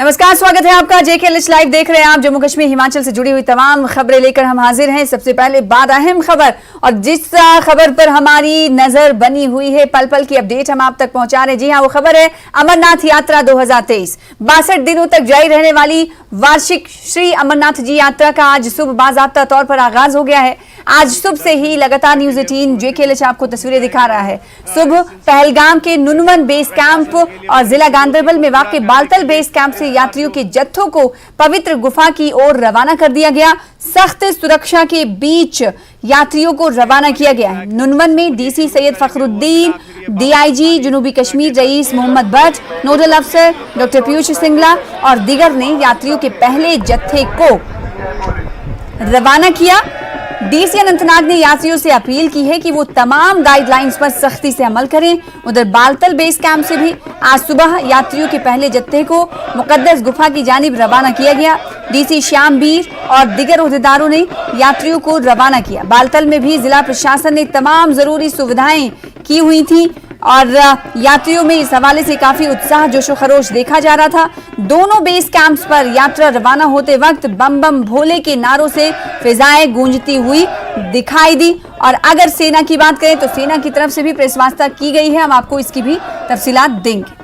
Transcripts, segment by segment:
नमस्कार, स्वागत है आपका। जेके लाइव देख रहे हैं आप। जम्मू कश्मीर हिमाचल से जुड़ी हुई तमाम खबरें लेकर हम हाजिर हैं। सबसे पहले बात अहम खबर, और जिस खबर पर हमारी नजर बनी हुई है, पल पल की अपडेट हम आप तक पहुंचा रहे हैं। जी हां, वो खबर है अमरनाथ यात्रा 2023। 62 दिनों तक जारी रहने वाली वार्षिक श्री अमरनाथ जी यात्रा का आज सुबह बाज़ाब्ता तौर पर आगाज हो गया है। आज सुबह से ही लगातार न्यूज़ 18 जेके आपको तस्वीरें दिखा रहा है। सुबह पहलगाम के नुनवन बेस कैंप और जिला गांधरबल में वाक़ बालतल बेस कैंप से यात्रियों के जत्थों को पवित्र गुफा की ओर रवाना कर दिया गया। सख्त सुरक्षा के बीच यात्रियों को रवाना किया गया है। नुनवन में डीसी सैयद फखरुद्दीन, डीआईजी जनूबी कश्मीर रईस मोहम्मद भट्ट, नोडल अफसर डॉक्टर पीयूष सिंगला और दीगर ने यात्रियों के पहले जत्थे को रवाना किया। डीसी अनंतनाग ने यात्रियों से अपील की है कि वो तमाम गाइडलाइंस पर सख्ती से अमल करें। उधर बालतल बेस कैंप से भी आज सुबह यात्रियों के पहले जत्थे को मुकद्दस गुफा की जानिब रवाना किया गया। डीसी श्यामबीर और दीगर ओहदेदारों ने यात्रियों को रवाना किया। बालतल में भी जिला प्रशासन ने तमाम जरूरी सुविधाएं की हुई थी और यात्रियों में इस हवाले से काफी उत्साह जोशो खरोश देखा जा रहा था। दोनों बेस कैंप्स पर यात्रा रवाना होते वक्त बम बम भोले के नारों से फिजाएं गूंजती हुई दिखाई दी। और अगर सेना की बात करें तो सेना की तरफ से भी प्रेस वार्ता की गई है। हम आपको इसकी भी तफसीलात देंगे।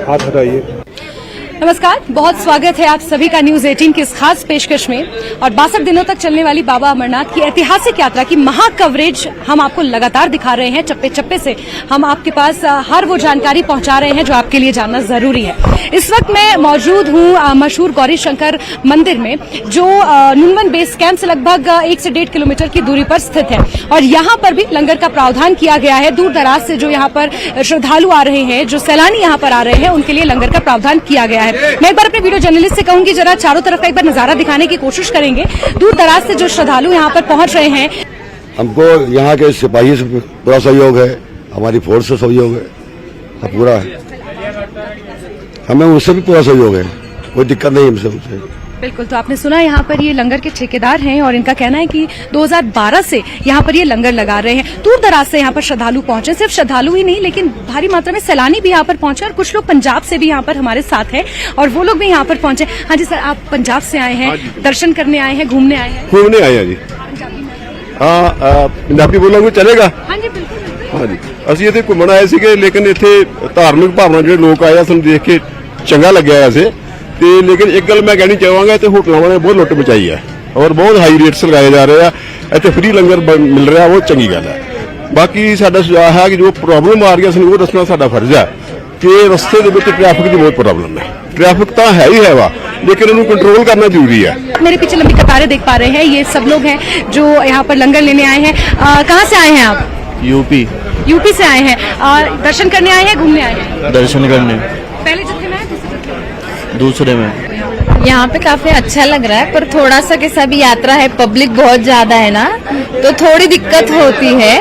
हाथ हटाइए। नमस्कार, बहुत स्वागत है आप सभी का न्यूज 18 की इस खास पेशकश में। और 62 दिनों तक चलने वाली बाबा अमरनाथ की ऐतिहासिक यात्रा की महा कवरेज हम आपको लगातार दिखा रहे हैं। चप्पे चप्पे से हम आपके पास हर वो जानकारी पहुंचा रहे हैं जो आपके लिए जानना जरूरी है। इस वक्त मैं मौजूद हूं मशहूर गौरी शंकर मंदिर में, जो नुनवन बेस कैंप से लगभग 1 से 1.5 किलोमीटर की दूरी पर स्थित है। और यहाँ पर भी लंगर का प्रावधान किया गया है। दूर दराज से जो यहाँ पर श्रद्धालु आ रहे हैं, जो सैलानी यहाँ पर आ रहे हैं, उनके लिए लंगर का प्रावधान किया गया है। मैं एक बार अपने वीडियो जर्नलिस्ट से कहूंगी जरा चारों तरफ का एक बार नजारा दिखाने की कोशिश करेंगे। दूर दराज से जो श्रद्धालु यहाँ पर पहुंच रहे हैं, हमको यहाँ के सिपाही से पूरा सहयोग है, हमारी फोर्स से सहयोग है, पूरा है। हमें उससे भी पूरा सहयोग है, कोई दिक्कत नहीं हमसे उनसे। बिल्कुल। तो आपने सुना यहाँ पर ये लंगर के ठेकेदार हैं और इनका कहना है कि 2012 से यहाँ पर ये लंगर लगा रहे हैं। दूर दराज से यहाँ पर श्रद्धालु पहुंचे, सिर्फ श्रद्धालु ही नहीं लेकिन भारी मात्रा में सैलानी भी यहाँ पर पहुंचे और कुछ लोग पंजाब से भी यहाँ पर हमारे साथ हैं और वो लोग भी यहाँ पर पहुंचे। हाँ जी सर, आप पंजाब से आए हैं, दर्शन करने आए हैं, घूमने आए हैं? घूमने आए हैं जी। हाँ, पंजाबी बोलोगे चलेगा? हाँ जी बिल्कुल। हाँ जी, ਅਸੀਂ ਇੱਥੇ ਘੁੰਮਣ ਆਏ ਸੀਗੇ, ਲੇਕਿਨ ਇੱਥੇ ਧਾਰਮਿਕ ਭਾਵਨਾ ਜਿਹੜੇ ਲੋਕ ਆਏ ਆ ਸਾਨੂੰ ਦੇਖ ਕੇ ਚੰਗਾ ਲੱਗਿਆ ਵੈਸੇ ਤੇ। ਲੇਕਿਨ ਇੱਕ ਗੱਲ ਮੈਂ ਕਹਿਣੀ ਚਾਹਾਂਗਾ, ਇੱਥੇ ਹੋਟਲਾਂ ਵਾਲਿਆਂ ਨੇ ਬਹੁਤ ਲੁੱਟ ਮਚਾਈ ਹੈ ਔਰ ਬਹੁਤ ਹਾਈ ਰੇਟਸ ਲਗਾਏ ਜਾ ਰਹੇ ਆ। ਇੱਥੇ ਫ੍ਰੀ ਲੰਗਰ ਮਿਲ ਰਿਹਾ, ਉਹ ਚੰਗੀ ਗੱਲ ਹੈ। ਬਾਕੀ ਸਾਡਾ ਸੁਝਾਅ ਹੈ ਕਿ ਜੋ ਪ੍ਰੋਬਲਮ ਆ ਰਹੀ ਹੈ ਸਾਨੂੰ ਉਹ ਦੱਸਣਾ ਸਾਡਾ ਫਰਜ਼ ਹੈ ਕਿ ਰਸਤੇ ਦੇ ਵਿੱਚ ਟ੍ਰੈਫਿਕ ਦੀ ਬਹੁਤ ਪ੍ਰੋਬਲਮ ਹੈ। ट्रैफिक तो है ही है, लेकिन उन्हें कंट्रोल करना जरूरी है। मेरे पीछे लंबी कतारें देख पा रहे हैं, ये सब लोग हैं जो यहाँ पर लंगर लेने आए हैं। कहाँ से आए हैं आप? यूपी से आए हैं। दर्शन करने आए हैं, घूमने आए हैं? दर्शन करने। पहले जत्थे में आए, दूसरे में? यहाँ पे काफी अच्छा लग रहा है, पर थोड़ा सा कैसा भी यात्रा है, पब्लिक बहुत ज्यादा है ना, तो थोड़ी दिक्कत होती है।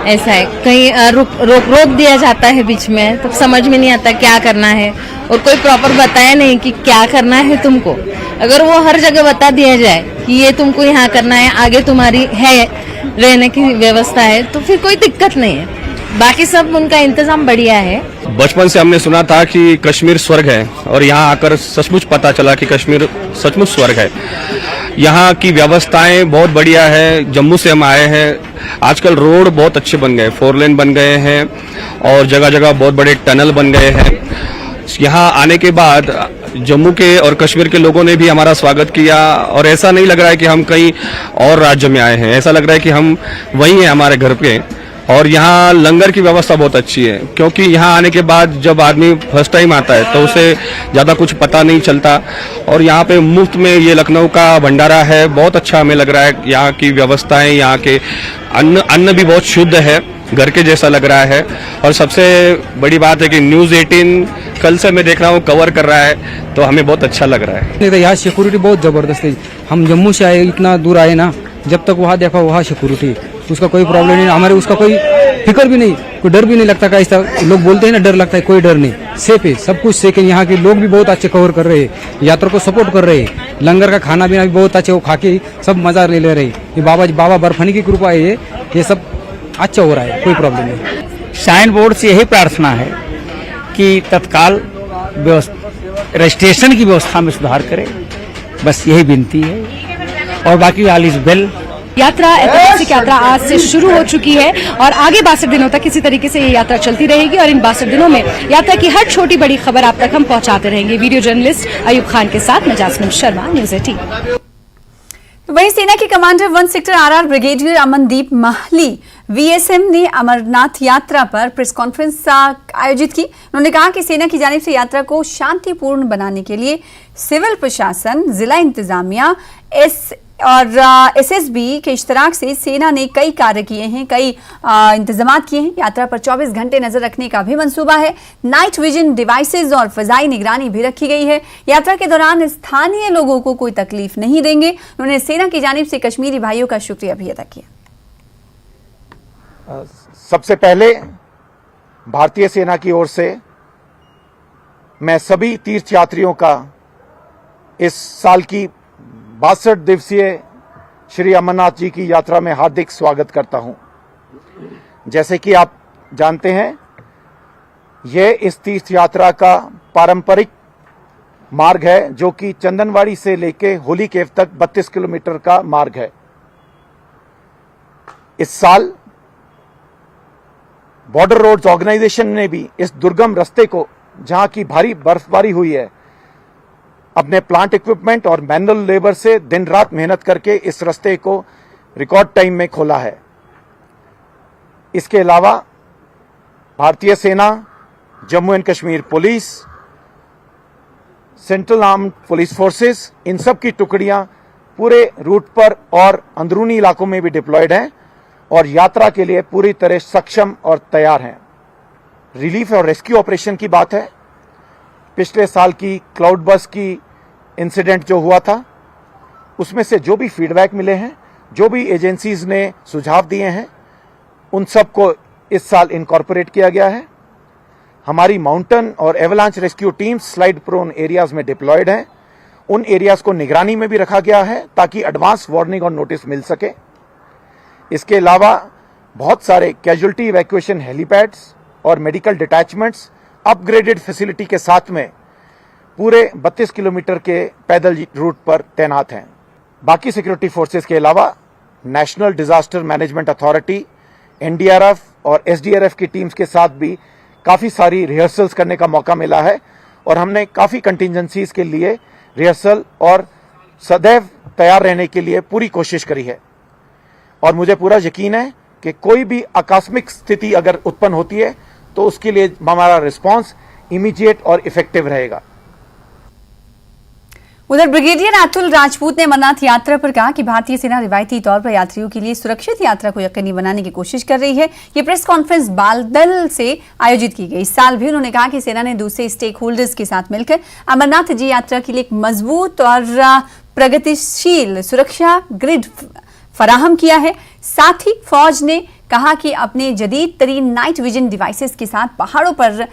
ऐसा है, कहीं रोक दिया जाता है बीच में, तब समझ में नहीं आता क्या करना है और कोई प्रॉपर बताया नहीं कि क्या करना है तुमको। अगर वो हर जगह बता दिया जाए कि ये तुमको यहाँ करना है, आगे तुम्हारी है रहने की व्यवस्था है, तो फिर कोई दिक्कत नहीं है। बाकी सब उनका इंतजाम बढ़िया है। बचपन से हमने सुना था कि कश्मीर स्वर्ग है और यहाँ आकर सचमुच पता चला कि कश्मीर सचमुच स्वर्ग है। यहाँ की व्यवस्थाएं बहुत बढ़िया है। जम्मू से हम आए हैं, आजकल रोड बहुत अच्छे बन गए, 4 लेन बन गए हैं और जगह जगह बहुत बड़े टनल बन गए हैं। यहाँ आने के बाद जम्मू के और कश्मीर के लोगों ने भी हमारा स्वागत किया और ऐसा नहीं लग रहा है कि हम कहीं और राज्य में आए हैं, ऐसा लग रहा है कि हम वहीं हैं हमारे घर पे। और यहाँ लंगर की व्यवस्था बहुत अच्छी है, क्योंकि यहाँ आने के बाद जब आदमी फर्स्ट टाइम आता है तो उसे ज़्यादा कुछ पता नहीं चलता। और यहाँ पे मुफ्त में ये लखनऊ का भंडारा है, बहुत अच्छा हमें लग रहा है। यहाँ की व्यवस्थाएं, यहाँ के अन्न भी बहुत शुद्ध है, घर के जैसा लग रहा है। और सबसे बड़ी बात है कि न्यूज़ 18 कल से मैं देख रहा हूँ कवर कर रहा है, तो हमें बहुत अच्छा लग रहा है। तो यहाँ सिक्योरिटी बहुत ज़बरदस्त है। हम जम्मू से आए, इतना दूर आए ना, जब तक वहाँ देखा वहाँ सिक्योरिटी, उसका कोई प्रॉब्लम नहीं, हमारे उसका कोई फिक्र भी नहीं, कोई डर भी नहीं लगता। का ऐसा लोग बोलते हैं ना डर लगता है, कोई डर नहीं, सेफ है, सब कुछ सेफ है। यहाँ के लोग भी बहुत अच्छे कवर कर रहे हैं, यात्रा को सपोर्ट कर रहे हैं। लंगर का खाना पीना भी बहुत अच्छे, वो खा के सब मजा ले रहे हैं। ये बाबा बर्फानी की कृपा है, ये सब अच्छा हो रहा है, कोई प्रॉब्लम नहीं। साइन बोर्ड से यही प्रार्थना है कि तत्काल रजिस्ट्रेशन की व्यवस्था में सुधार करें, बस यही विनती है। और बाकी ऑल इज वेल। यात्रा, ऐतिहासिक यात्रा आज से शुरू हो चुकी है और आगे 62 दिनों तक इसी तरीके से ये यात्रा चलती रहेगी और इन 62 दिनों में यात्रा की हर छोटी बड़ी खबर आप तक हम पहुंचाते रहेंगे। वीडियो जर्नलिस्ट अयूब खान के साथ मैं जासमिन शर्मा, न्यूज़ 18। तो वहीं सेना के commander 1 sector RR brigadier Amandeep Mahli VSM ने अमरनाथ यात्रा पर प्रेस कॉन्फ्रेंस आयोजित की। उन्होंने कहा कि सेना की जानिब से यात्रा को शांतिपूर्ण बनाने के लिए सिविल प्रशासन, जिला इंतजामिया और SSB के इश्तराक से सेना ने कई कार्य किए हैं, कई इंतजाम किए हैं। यात्रा पर 24 घंटे नजर रखने का भी मंसूबा है। नाइट विजन डिवाइसेज और फजाई निगरानी भी रखी गई है। यात्रा के दौरान स्थानीय लोगों को कोई तकलीफ नहीं देंगे। उन्होंने सेना की जानिब से कश्मीरी भाइयों का शुक्रिया भी अदा किया। सबसे पहले भारतीय सेना की ओर से मैं सभी तीर्थयात्रियों का इस साल की 62 दिवसीय श्री अमरनाथ जी की यात्रा में हार्दिक स्वागत करता हूं। जैसे कि आप जानते हैं, यह इस तीर्थ यात्रा का पारंपरिक मार्ग है जो कि चंदनवाड़ी से लेकर होली केव तक 32 किलोमीटर का मार्ग है। इस साल बॉर्डर रोड्स ऑर्गेनाइजेशन ने भी इस दुर्गम रास्ते को, जहां की भारी बर्फबारी हुई है, अपने प्लांट इक्विपमेंट और मैनुअल लेबर से दिन रात मेहनत करके इस रास्ते को रिकॉर्ड टाइम में खोला है। इसके अलावा भारतीय सेना, Jammu and Kashmir police, central armed police forces, इन सब की टुकड़ियां पूरे रूट पर और अंदरूनी इलाकों में भी डिप्लॉयड हैं और यात्रा के लिए पूरी तरह सक्षम और तैयार हैं। रिलीफ और रेस्क्यू ऑपरेशन की बात है, पिछले साल की क्लाउड बस की इंसिडेंट जो हुआ था, उसमें से जो भी फीडबैक मिले हैं, जो भी एजेंसीज ने सुझाव दिए हैं, उन सब को इस साल इनकॉर्पोरेट किया गया है। हमारी माउंटेन और avalanche rescue teams slide prone areas में डिप्लॉयड हैं। उन एरियाज को निगरानी में भी रखा गया है ताकि एडवांस वार्निंग और नोटिस मिल सके। इसके अलावा बहुत सारे कैजुअल्टी इवैक्यूएशन हेलीपैड्स और मेडिकल डिटैचमेंट्स अपग्रेडेड फैसिलिटी के साथ में पूरे 32 किलोमीटर के पैदल रूट पर तैनात हैं। बाकी सिक्योरिटी फोर्सेस के अलावा national disaster management authority, NDRF और SDRF की टीम्स के साथ भी काफ़ी सारी रिहर्सल्स करने का मौका मिला है और हमने काफ़ी कंटिजेंसीज के लिए रिहर्सल और सदैव तैयार रहने के लिए पूरी कोशिश करी है। और मुझे पूरा यकीन है कि कोई भी आकस्मिक स्थिति अगर उत्पन्न होती है तो उसके लिए हमारा रिस्पांस इमीडिएट और इफेक्टिव रहेगा। उधर ब्रिगेडियर अतुल राजपूत ने अमरनाथ यात्रा पर कहा कि भारतीय सेना रिवायती तौर पर यात्रियों के लिए सुरक्षित यात्रा को यकीनी बनाने की कोशिश कर रही है। ये प्रेस कॉन्फ्रेंस बालदल से आयोजित की गई। इस साल भी उन्होंने कहा कि सेना ने दूसरे स्टेक होल्डर्स के साथ मिलकर अमरनाथ जी यात्रा के लिए एक मजबूत और प्रगतिशील सुरक्षा ग्रिड फराहम किया है। साथ ही फौज ने कहा कि अपने जदीद तरीन नाइट विजन डिवाइसेस के साथ पहाड़ों पर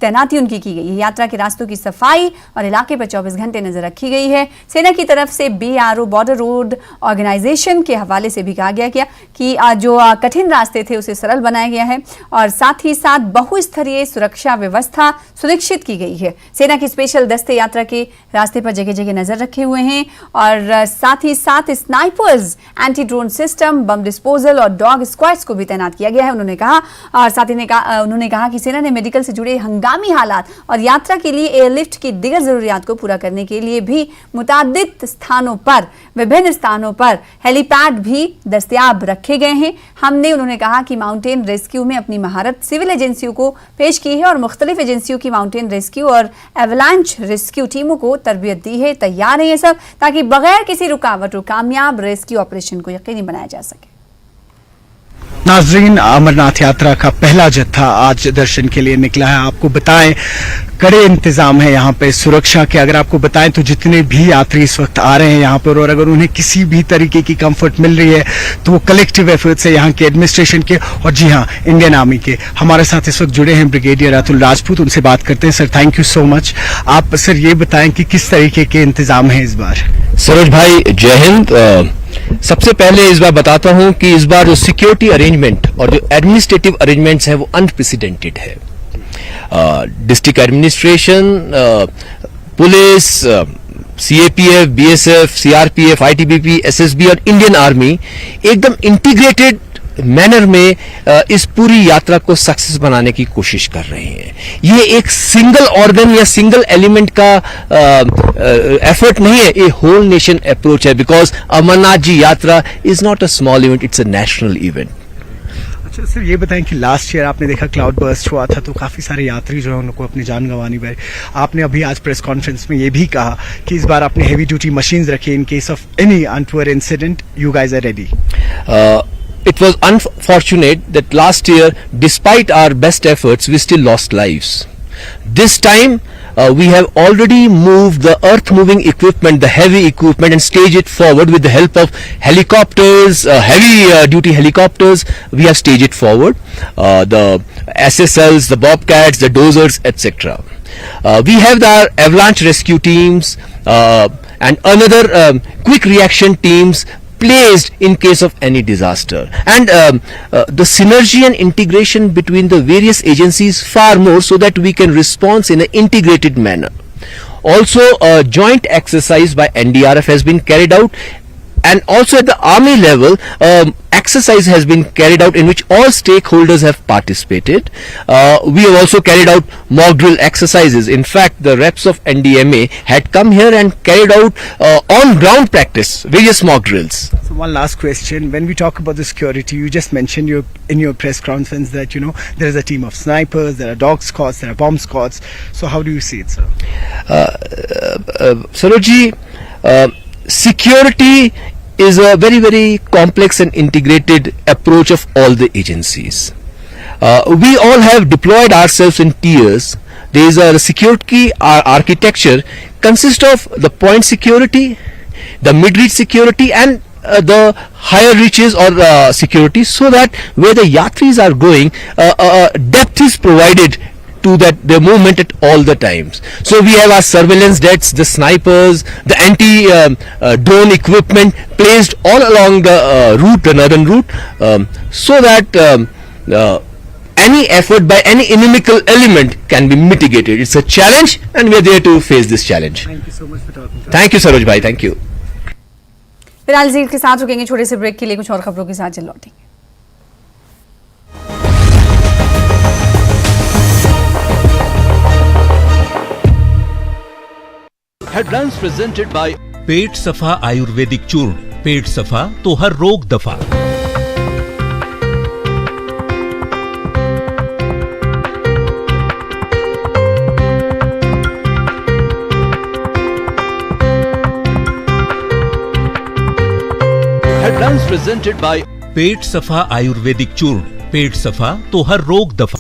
तैनाती उनकी की गई है। यात्रा के रास्तों की सफाई और इलाके पर 24 घंटे नजर रखी गई है। सेना की तरफ से BRO बॉर्डर रोड ऑर्गेनाइजेशन के हवाले से भी कहा गया कि जो कठिन रास्ते थे उसे सरल बनाया गया है और साथ ही साथ बहुस्तरीय सुरक्षा व्यवस्था सुनिश्चित की गई है। सेना की स्पेशल दस्ते यात्रा के रास्ते पर जगह जगह नजर रखे हुए हैं और साथ ही साथ snipers, anti drone system, bomb disposal और डॉग स्क्वाड्स को भी तैनात किया गया है। उन्होंने कहा और साथ ही उन्होंने कहा कि सेना ने मेडिकल से जुड़े हंगामी हालात और यात्रा के लिए एयरलिफ्ट की दीगर जरूरियात को पूरा करने के लिए भी विभिन्न स्थानों पर हेलीपैड भी दस्तयाब रखे गए हैं। उन्होंने कहा कि माउंटेन रेस्क्यू में अपनी महारत सिविल एजेंसियों को पेश की है और मुख्तलिफ एजेंसियों की माउंटेन रेस्क्यू और एवलांच रेस्क्यू टीमों को तरबियत दी है। तैयार है ये सब ताकि बगैर किसी रुकावट कामयाब रेस्क्यू ऑपरेशन को यकीनी बनाया जा सके। नाजरीन, अमरनाथ यात्रा का पहला जत्था आज दर्शन के लिए निकला है। आपको बताएं, कड़े इंतजाम है यहाँ पे सुरक्षा के। अगर आपको बताएं तो जितने भी यात्री इस वक्त आ रहे हैं यहाँ पर और अगर उन्हें किसी भी तरीके की कंफर्ट मिल रही है तो वो कलेक्टिव एफर्ट से यहाँ के एडमिनिस्ट्रेशन के और जी हाँ इंडियन आर्मी के। हमारे साथ इस वक्त जुड़े हैं ब्रिगेडियर अतुल राजपूत, उनसे बात करते हैं। Sir, thank you so much. आप सर ये बताएं कि किस तरीके के इंतजाम है इस बार? सरोज भाई, जय हिंद। सबसे पहले इस बार बताता हूं कि इस बार जो सिक्योरिटी अरेंजमेंट और जो एडमिनिस्ट्रेटिव अरेंजमेंट्स हैं वो अनप्रेसिडेंटेड है। District administration, police, CAPF, BSF, CRPF, ITBP, SSB और इंडियन आर्मी एकदम इंटीग्रेटेड मैनर में इस पूरी यात्रा को सक्सेस बनाने की कोशिश कर रहे हैं। ये एक सिंगल ऑर्गन या सिंगल एलिमेंट का एफर्ट नहीं है, ये होल नेशन अप्रोच है, बिकॉज अमरनाथ जी यात्रा is not a small event, it's a national event. अच्छा सर, ये बताएं कि लास्ट ईयर आपने देखा क्लाउड बर्स्ट हुआ था तो काफी सारे यात्री जो है उनको अपनी जान गंवानी पड़ी। आपने अभी आज प्रेस कॉन्फ्रेंस में ये भी कहा कि इस बार आपने हेवी ड्यूटी मशीन्स रखी in case of any untoward incident, you guys are ready. It was unfortunate that last year, despite our best efforts, we still lost lives. This time, we have already moved the earth-moving equipment, the heavy equipment, and staged it forward with the help of helicopters, heavy-duty helicopters. We have staged it forward. The SSLs, the Bobcats, the dozers, etc. We have our avalanche rescue teams and another quick reaction teams placed in case of any disaster, and the synergy and integration between the various agencies far more so that we can respond in an integrated manner. Also, a joint exercise by NDRF has been carried out, and also at the army level exercise has been carried out in which all stakeholders have participated. We have also carried out mock drill exercises. In fact, the reps of NDMA had come here and carried out on ground practice, various mock drills. So one last question, when we talk about the security, you just mentioned in your press conference that there is a team of snipers, there are dog squads, there are bomb squads. So how do you see it, sir? Sarojji, security is a very, very complex and integrated approach of all the agencies. We all have deployed ourselves in tiers. There is a security architecture consists of the point security, the mid-reach security, and the higher reaches or security, so that where the yatris are going, depth is provided to that their movement at all the times. So we have our surveillance jets, the snipers, the anti-drone equipment placed all along the route, the northern route, so that any effort by any inimical element can be mitigated. It's a challenge, and we are there to face this challenge. Thank you so much for talking. Thank you, Saroj bhai. Thank you. फिलहाल जीत के साथ रुकेंगे छोटे से break के लिए, कुछ और खबरों के साथ जल्द लौटेंगे। हेडलाइंस प्रेजेंटेड बाय पेट सफा आयुर्वेदिक चूर्ण। पेट सफा तो हर रोग दफा। हेडलाइंस प्रेजेंटेड बाय पेट सफा आयुर्वेदिक चूर्ण। पेट सफा तो हर रोग दफा।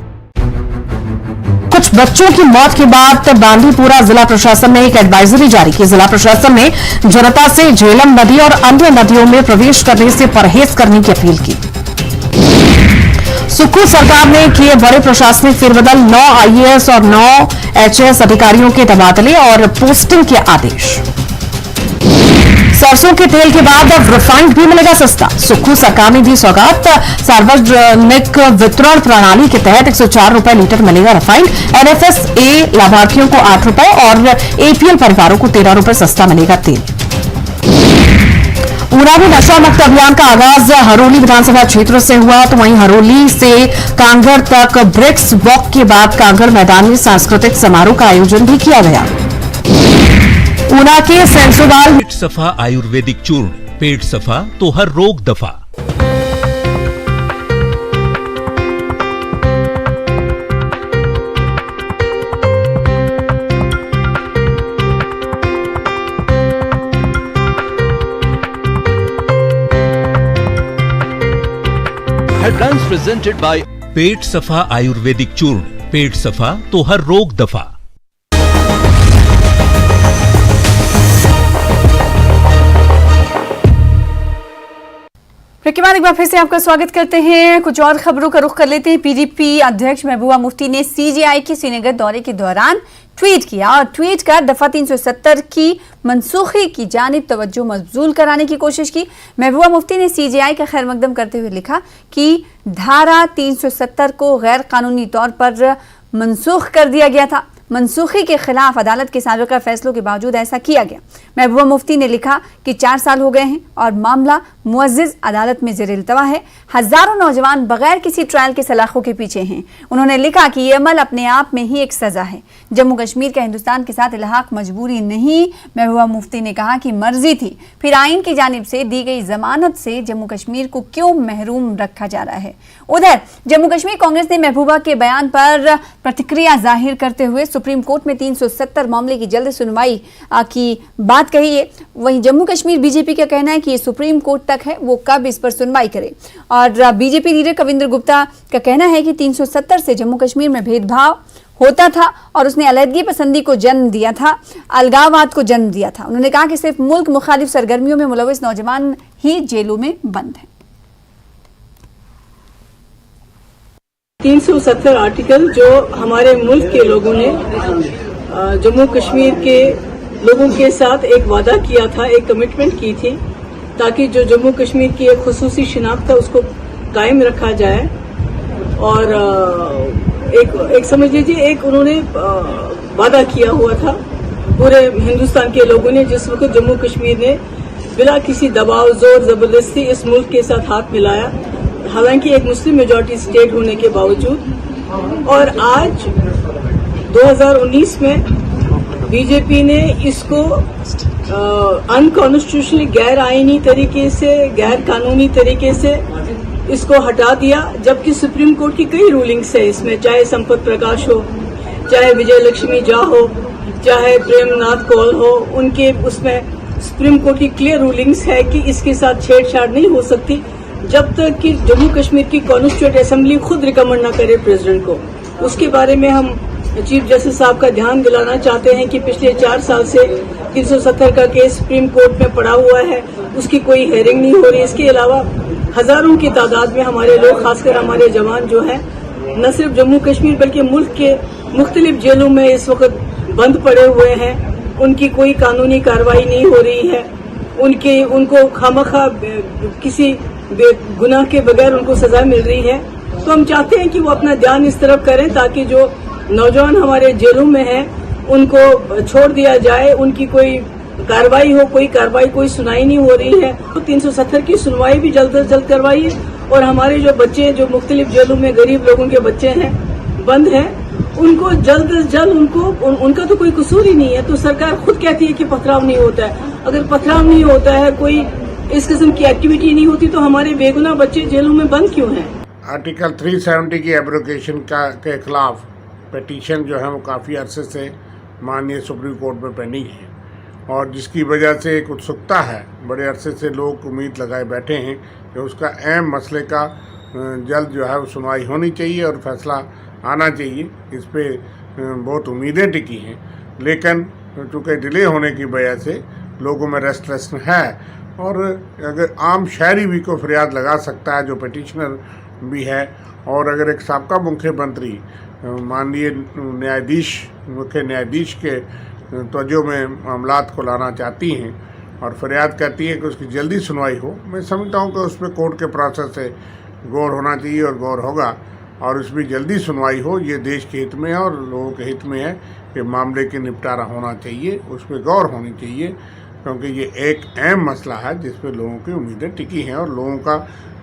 कुछ बच्चों की मौत के बाद बांदीपुरा जिला प्रशासन ने एक एडवाइजरी जारी की। जिला प्रशासन ने जनता से झेलम नदी और अन्य नदियों में प्रवेश करने से परहेज करने की अपील की। सुक्खू सरकार ने किए बड़े प्रशासनिक फेरबदल, 9 आईएएस और 9 एचएएस अधिकारियों के तबादले और पोस्टिंग के आदेश। सरसों के तेल के बाद अब रिफाइंड भी मिलेगा सस्ता। सुक्खू सरकार ने दी सौगात। सार्वजनिक वितरण प्रणाली के तहत 104 रुपए लीटर मिलेगा रिफाइंड। एनएफएसए लाभार्थियों को 8 रुपए और एपीएल परिवारों को 13 रुपए सस्ता मिलेगा तेल। ऊना में नशा मुक्त अभियान का आगाज हरोली विधानसभा क्षेत्र से हुआ, तो वहीं हरोली से कांगड़ तक ब्रिक्स वॉक के बाद कांगड़ मैदान में सांस्कृतिक समारोह का आयोजन भी किया गया। ऊना के सेंसोदाल पेट सफा आयुर्वेदिक चूर्ण। पेट सफा तो हर रोग दफा। हेडलाइंस प्रेजेंटेड बाय पेट सफा आयुर्वेदिक चूर्ण। पेट सफा तो हर रोग दफा। ब्रेक के बाद एक बार फिर से आपका स्वागत करते हैं। कुछ और खबरों का रुख कर लेते हैं। पीडीपी अध्यक्ष महबूबा मुफ्ती ने सीजेआई के श्रीनगर दौरे के दौरान ट्वीट किया और ट्वीट कर दफा 370 की मनसूखी की जानिब तवज्जो मबजूल कराने की कोशिश की। महबूबा मुफ्ती ने CJI का खैर मकदम करते हुए लिखा कि धारा 370 को गैर कानूनी तौर पर मनसूख कर दिया गया था। मनसूखी के खिलाफ अदालत के साबिक़ा फैसलों के बावजूद ऐसा किया गया। महबूबा मुफ्ती ने लिखा कि 4 साल हो गए हैं और मामला मुअज़्ज़िज़ अदालत में ज़ेर-ए-इल्तवा है। हज़ारों नौजवान बगैर किसी ट्रायल के सलाखों के पीछे हैं। उन्होंने लिखा कि ये अमल अपने आप में ही एक सज़ा है। जम्मू कश्मीर का हिंदुस्तान के साथ इल्हाक मजबूरी नहीं। महबूबा मुफ्ती ने कहा कि मर्जी थी, फिर आइन की जानिब से दी गई जमानत से जम्मू कश्मीर को क्यों महरूम रखा जा रहा है। उधर जम्मू कश्मीर कांग्रेस ने महबूबा के बयान पर प्रतिक्रिया जाहिर करते हुए सुप्रीम कोर्ट में 370 मामले की जल्द सुनवाई की बात कही है। वहीं जम्मू कश्मीर बीजेपी का कहना है कि ये सुप्रीम कोर्ट तक है, वो कब इस पर सुनवाई करे। और बीजेपी लीडर कविंद्र गुप्ता का कहना है कि 370 से जम्मू कश्मीर में भेदभाव होता था और उसने अलहदगी पसंदी को जन्म दिया था, अलगाववाद को जन्म दिया था। उन्होंने कहा कि सिर्फ मुल्क मुखालिफ सरगर्मियों में मुलविस नौजवान ही जेलों में बंद हैं। 370 आर्टिकल जो हमारे मुल्क के लोगों ने जम्मू कश्मीर के लोगों के साथ एक वादा किया था, एक कमिटमेंट की थी, ताकि जो जम्मू कश्मीर की एक खुसूसी शिनाख्त है उसको कायम रखा जाए। और एक समझ लीजिए एक उन्होंने वादा किया हुआ था पूरे हिंदुस्तान के लोगों ने, जिस वक्त जम्मू कश्मीर ने बिना किसी दबाव जोर जबरदस्ती इस मुल्क के साथ हाथ मिलाया, हालांकि एक मुस्लिम मेजॉरिटी स्टेट होने के बावजूद। और आज 2019 में बीजेपी ने इसको अनकॉन्स्टिट्यूशनली गैर आईनी तरीके से, गैर कानूनी तरीके से इसको हटा दिया, जबकि सुप्रीम कोर्ट की कई रूलिंग्स है इसमें, चाहे संपत प्रकाश हो, चाहे विजय लक्ष्मी झा हो, चाहे प्रेमनाथ कौल हो, उनके उसमें सुप्रीम कोर्ट की क्लियर रूलिंग्स है कि इसके साथ छेड़छाड़ नहीं हो सकती जब तक कि जम्मू कश्मीर की कॉन्स्टिट्यूएंट असेंबली खुद रिकमेंड न करे प्रेसिडेंट को। उसके बारे में हम चीफ जस्टिस साहब का ध्यान दिलाना चाहते हैं कि पिछले 4 साल से 370 का केस सुप्रीम कोर्ट में पड़ा हुआ है, उसकी कोई हेयरिंग नहीं हो रही। इसके अलावा हजारों की तादाद में हमारे लोग, खासकर हमारे जवान जो हैं, न सिर्फ जम्मू कश्मीर बल्कि मुल्क के मुख्तलिफ जेलों में इस वक्त बंद पड़े हुए हैं। उनकी कोई कानूनी कार्रवाई नहीं हो रही है, उनको खामखा किसी गुनाह के बगैर उनको सजा मिल रही है। तो हम चाहते हैं कि वो अपना ध्यान इस तरफ करें ताकि जो नौजवान हमारे जेलों में हैं उनको छोड़ दिया जाए, उनकी कोई कार्रवाई हो। कोई कार्रवाई, कोई सुनाई नहीं हो रही है। तो 370 की सुनवाई भी जल्द से जल्द करवाइए और हमारे जो बच्चे जो मुख्तलिफ जेलों में गरीब लोगों के बच्चे हैं, बंद हैं, उनको जल्द से जल्द उनका तो कोई कसूर ही नहीं है। तो सरकार खुद कहती है कि पथराव नहीं होता है। अगर पथराव नहीं होता है, कोई इस किस्म की एक्टिविटी नहीं होती, तो हमारे बेगुनाह बच्चे जेलों में बंद क्यों हैं? आर्टिकल 370 की एब्रोगेशन के खिलाफ पिटीशन जो है वो काफ़ी अरसे से माननीय सुप्रीम कोर्ट में पेंडिंग है और जिसकी वजह से एक उत्सुकता है। बड़े अरसे से लोग उम्मीद लगाए बैठे हैं कि उसका अहम मसले का जल्द जो है वो सुनवाई होनी चाहिए और फैसला आना चाहिए। इस पे बहुत उम्मीदें टिकी हैं, लेकिन चूँकि डिले होने की वजह से लोगों में रेस्टलेसनेस है। और अगर आम शहरी भी को फरियाद लगा सकता है जो पिटिशनर भी है, और अगर एक साबका मुख्यमंत्री माननीय मुख्य न्यायाधीश के तवज्जो में मामलात को लाना चाहती हैं और फरियाद करती हैं कि उसकी जल्दी सुनवाई हो, मैं समझता हूं कि उस पर कोर्ट के प्रोसेस से गौर होना चाहिए और गौर होगा और उसमें जल्दी सुनवाई हो। ये देश के हित में है और लोगों के हित में है कि मामले के निपटारा होना चाहिए, उस पर गौर होनी चाहिए, क्योंकि ये एक अहम मसला है जिस पर लोगों की उम्मीदें टिकी हैं और लोगों का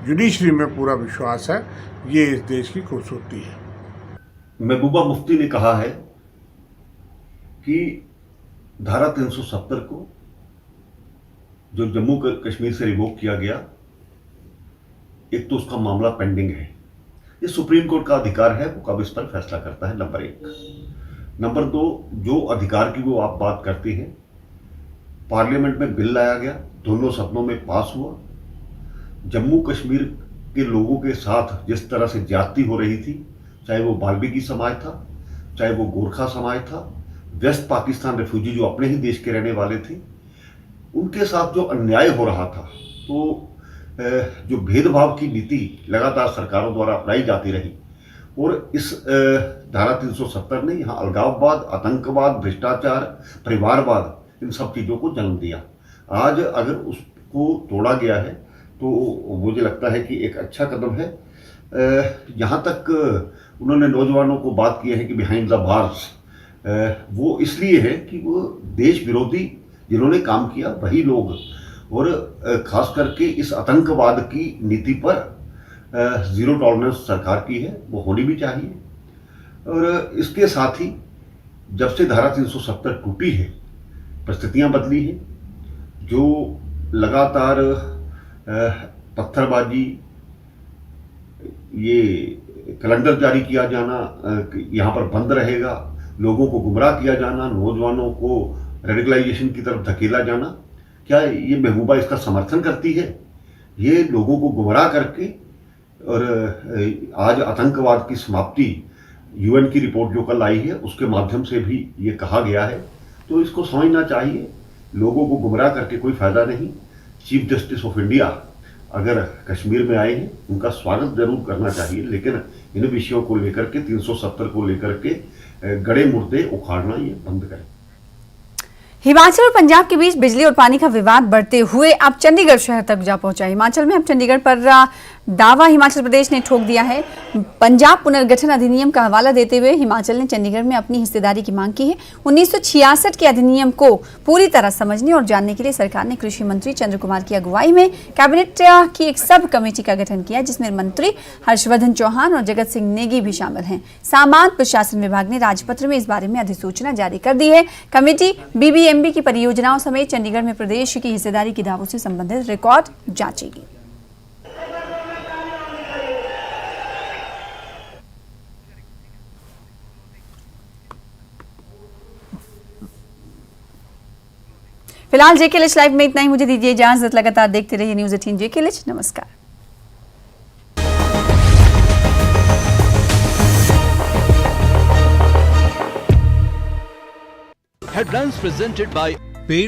जुडिशरी में पूरा विश्वास है। ये इस देश की खूबसूरती है। महबूबा मुफ्ती ने कहा है कि धारा 370 को जो जम्मू कश्मीर से रिवोक किया गया, एक तो उसका मामला पेंडिंग है, ये सुप्रीम कोर्ट का अधिकार है, वो कब इस पर फैसला करता है, नंबर 1। नंबर 2, जो अधिकार की वो आप बात करते हैं, पार्लियामेंट में बिल लाया गया, दोनों सदनों में पास हुआ। जम्मू कश्मीर के लोगों के साथ जिस तरह से ज्यादती हो रही थी, चाहे वो बाल्मीकि समाज था, चाहे वो गोरखा समाज था, वेस्ट पाकिस्तान रेफ्यूजी जो अपने ही देश के रहने वाले थे, उनके साथ जो अन्याय हो रहा था, तो जो भेदभाव की नीति लगातार सरकारों द्वारा अपनाई जाती रही, और इस धारा 370 ने यहाँ अलगाववाद, आतंकवाद, भ्रष्टाचार, परिवारवाद, इन सब चीज़ों को जन्म दिया। आज अगर उसको तोड़ा गया है तो मुझे लगता है कि एक अच्छा कदम है। यहाँ तक उन्होंने नौजवानों को बात की है कि बिहाइंड द बार्स, वो इसलिए है कि वो देश विरोधी जिन्होंने काम किया वही लोग, और खास करके इस आतंकवाद की नीति पर जीरो टॉलरेंस सरकार की है, वो होनी भी चाहिए। और इसके साथ ही जब से धारा 370 टूटी है, परिस्थितियां बदली हैं। जो लगातार पत्थरबाजी, ये कैलेंडर जारी किया जाना, यहाँ पर बंद रहेगा, लोगों को गुमराह किया जाना, नौजवानों को रेडिकलाइजेशन की तरफ धकेला जाना, क्या ये महबूबा इसका समर्थन करती है? ये लोगों को गुमराह करके, और आज आतंकवाद की समाप्ति यूएन की रिपोर्ट जो कल आई है उसके माध्यम से भी ये कहा गया है, तो इसको समझना चाहिए। लोगों को गुमराह करके कोई फायदा नहीं। चीफ जस्टिस ऑफ इंडिया अगर कश्मीर में आए हैं, उनका स्वागत जरूर करना चाहिए, लेकिन इन विषयों को लेकर के 370 को लेकर के गड़े मुर्दे उखाड़ना ये बंद करें। हिमाचल और पंजाब के बीच बिजली और पानी का विवाद बढ़ते हुए अब चंडीगढ़ शहर तक जा पहुंचा। हिमाचल में अब चंडीगढ़ पर दावा हिमाचल प्रदेश ने ठोक दिया है। पंजाब पुनर्गठन अधिनियम का हवाला देते हुए हिमाचल ने चंडीगढ़ में अपनी हिस्सेदारी की मांग की है। 1966 के अधिनियम को पूरी तरह समझने और जानने के लिए सरकार ने कृषि मंत्री चंद्र कुमार की अगुवाई में कैबिनेट की एक सब कमेटी का गठन किया, जिसमें मंत्री हर्षवर्धन चौहान और जगत सिंह नेगी भी शामिल हैं। सामान्य प्रशासन विभाग ने राजपत्र में इस बारे में अधिसूचना जारी कर दी है। कमेटी बीबीएमबी की परियोजनाओं समेत चंडीगढ़ में प्रदेश की हिस्सेदारी के दावों से संबंधित रिकॉर्ड जांचेगी। फिलहाल जेकेएलएच लाइव में इतना ही। मुझे दीजिए इजाजत। लगातार देखते रहिए न्यूज़ 18 जेकेएलएच। नमस्कार। Headlines presented by